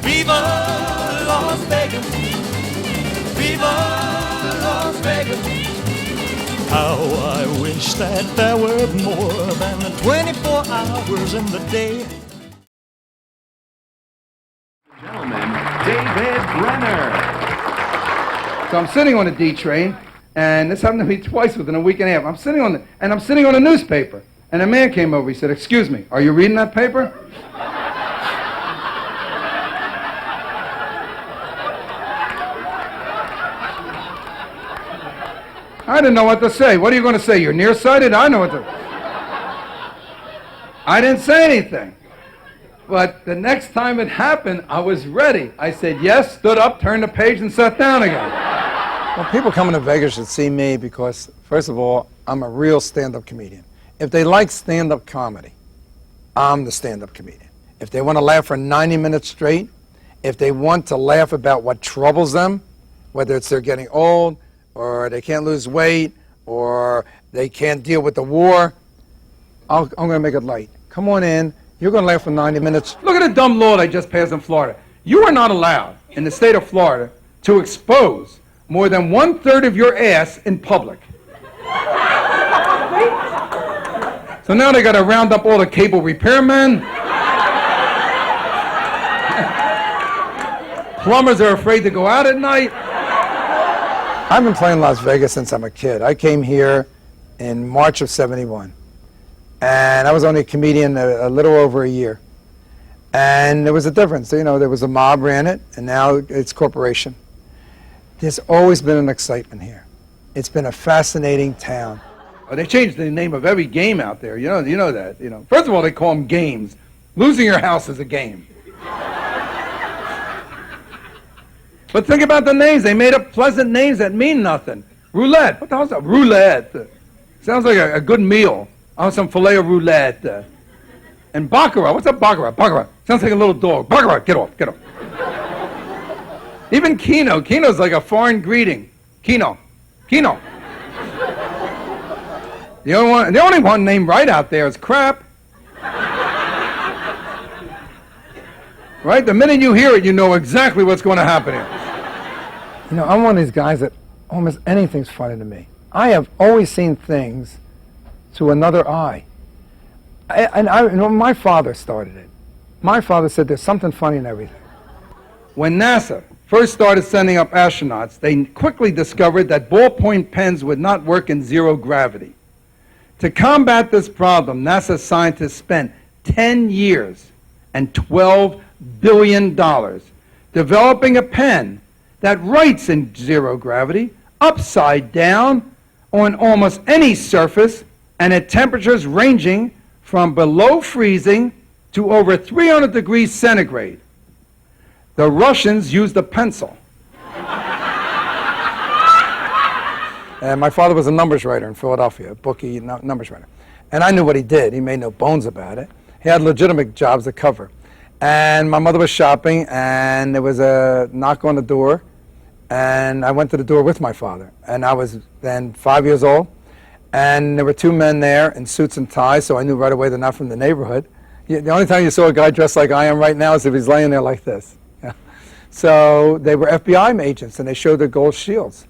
Viva Las Vegas, Viva Las Vegas. How I wish that there were more than 24 hours in the day. Gentlemen, David Brenner. So I'm sitting on a D train, and this happened to me twice within a week and a half. I'm sitting on a newspaper, and a man came over. He said, "Excuse me, are you reading that paper?" I didn't know what to say. What are you going to say? You're nearsighted? I know what to... I didn't say anything. But the next time it happened, I was ready. I said yes, stood up, turned the page, and sat down again. Well, people coming to Vegas should see me because, first of all, I'm a real stand-up comedian. If they like stand-up comedy, I'm the stand-up comedian. If they want to laugh for 90 minutes straight, if they want to laugh about what troubles them, whether it's they're getting old, or they can't lose weight, or they can't deal with the war, I'm going to make it light. Come on in. You're going to laugh for 90 minutes. Look at the dumb law they just passed in Florida. You are not allowed, in the state of Florida, to expose more than 1/3 of your ass in public. So now they got to round up all the cable repairmen. Plumbers are afraid to go out at night. I've been playing Las Vegas since I'm a kid. I came here in March of '71. And I was only a comedian a little over a year. And there was a difference. You know, there was a mob ran it, and now it's corporation. There's always been an excitement here. It's been a fascinating town. Oh, they changed the name of every game out there. You know that. First of all, they call them games. Losing your house is a game. But think about the names. They made up pleasant names that mean nothing. Roulette. What the hell's that? Roulette. Sounds like a good meal. I want some filet of roulette. And baccarat. What's up, baccarat? Baccarat. Sounds like a little dog. Baccarat. Get off. Get off. Even Keno. Keno's like a foreign greeting. Keno. Keno. The only one named right out there is crap. Right? The minute you hear it, you know exactly what's going to happen here. You know, I'm one of these guys that almost anything's funny to me. I have always seen things to another eye. My father started it. My father said there's something funny in everything. When NASA first started sending up astronauts, they quickly discovered that ballpoint pens would not work in zero gravity. To combat this problem, NASA scientists spent 10 years and $12 billion developing a pen that writes in zero gravity, upside down, on almost any surface, and at temperatures ranging from below freezing to over 300 degrees centigrade. The Russians used a pencil. And my father was a numbers writer in Philadelphia, a bookie numbers writer. And I knew what he did. He made no bones about it. He had legitimate jobs to cover. And my mother was shopping, and there was a knock on the door, and I went to the door with my father. And I was then 5 years old, and there were two men there in suits and ties, so I knew right away they're not from the neighborhood. The only time you saw a guy dressed like I am right now is if he's laying there like this. Yeah. So they were FBI agents, and they showed their gold shields.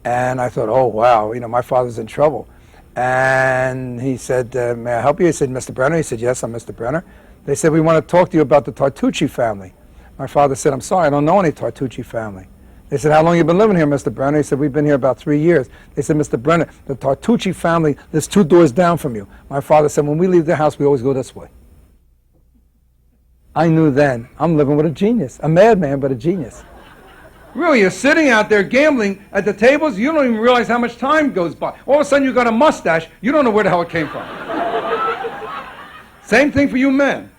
And I thought, oh, wow, my father's in trouble. And he said, may I help you? He said, Mr. Brenner? He said, yes, I'm Mr. Brenner. They said, we want to talk to you about the Tartucci family. My father said, I'm sorry, I don't know any Tartucci family. They said, how long have you been living here, Mr. Brenner? He said, we've been here about 3 years. They said, Mr. Brenner, the Tartucci family lives 2 doors down from you. My father said, when we leave the house, we always go this way. I knew then, I'm living with a genius, a madman, but a genius. Really, you're sitting out there gambling at the tables, you don't even realize how much time goes by. All of a sudden, you got a mustache, you don't know where the hell it came from. Same thing for you men.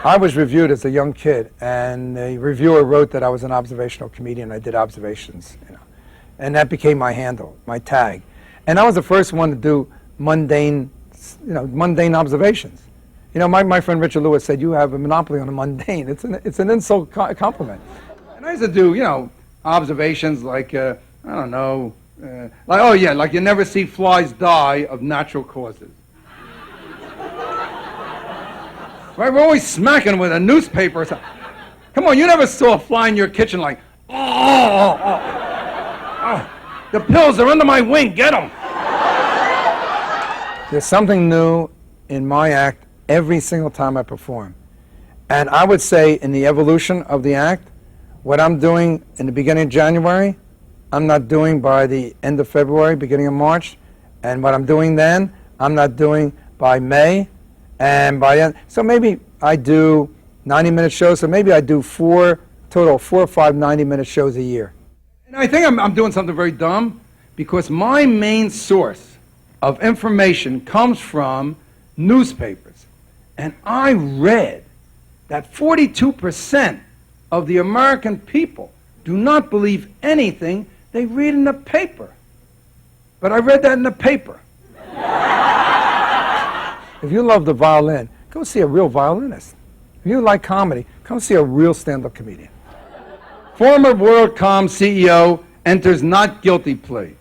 I was reviewed as a young kid, and the reviewer wrote that I was an observational comedian. I did observations, and that became my handle, my tag. And I was the first one to do mundane observations. My friend Richard Lewis said, you have a monopoly on the mundane. It's an insult compliment. And I used to do, observations like, I don't know, like you never see flies die of natural causes. Right? We're always smacking with a newspaper or something. Come on, you never saw a fly in your kitchen like, oh, the pills are under my wing, get them. There's something new in my act every single time I perform. And I would say in the evolution of the act, what I'm doing in the beginning of January, I'm not doing by the end of February, beginning of March. And what I'm doing then, I'm not doing by May. And by then, so maybe I do 90-minute shows, so maybe I do four or five 90-minute shows a year. And I think I'm doing something very dumb, because my main source of information comes from newspapers. And I read that 42% of the American people do not believe anything they read in the paper. But I read that in the paper. If you love the violin, go see a real violinist. If you like comedy, come see a real stand-up comedian. Former WorldCom CEO enters not guilty plea.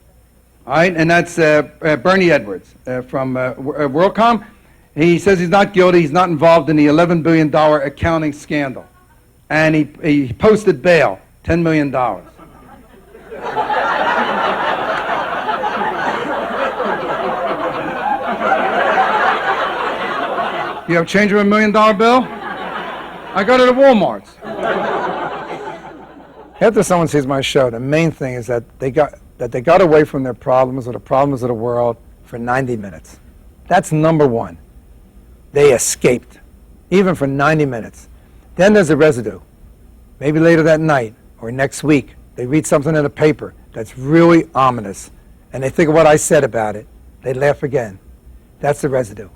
All right, and that's Bernie Edwards from WorldCom. He says he's not guilty. He's not involved in the $11 billion accounting scandal. And he posted bail, $10 million. You have change of $1 million bill? I got it at Walmart's. After someone sees my show, the main thing is that they got away from their problems or the problems of the world for 90 minutes. That's number one. They escaped, even for 90 minutes. Then there's a residue. Maybe later that night or next week, they read something in the paper that's really ominous, and they think of what I said about it. They laugh again. That's the residue.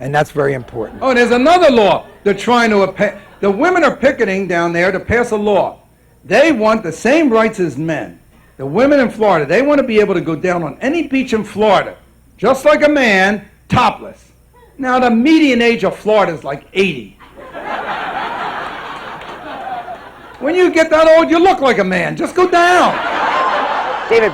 And that's very important. Oh, there's another law they're trying to the women are picketing down there to pass a law. They want the same rights as men. The women in Florida, they want to be able to go down on any beach in Florida, just like a man, topless. Now, the median age of Florida is like 80. When you get that old, you look like a man. Just go down. David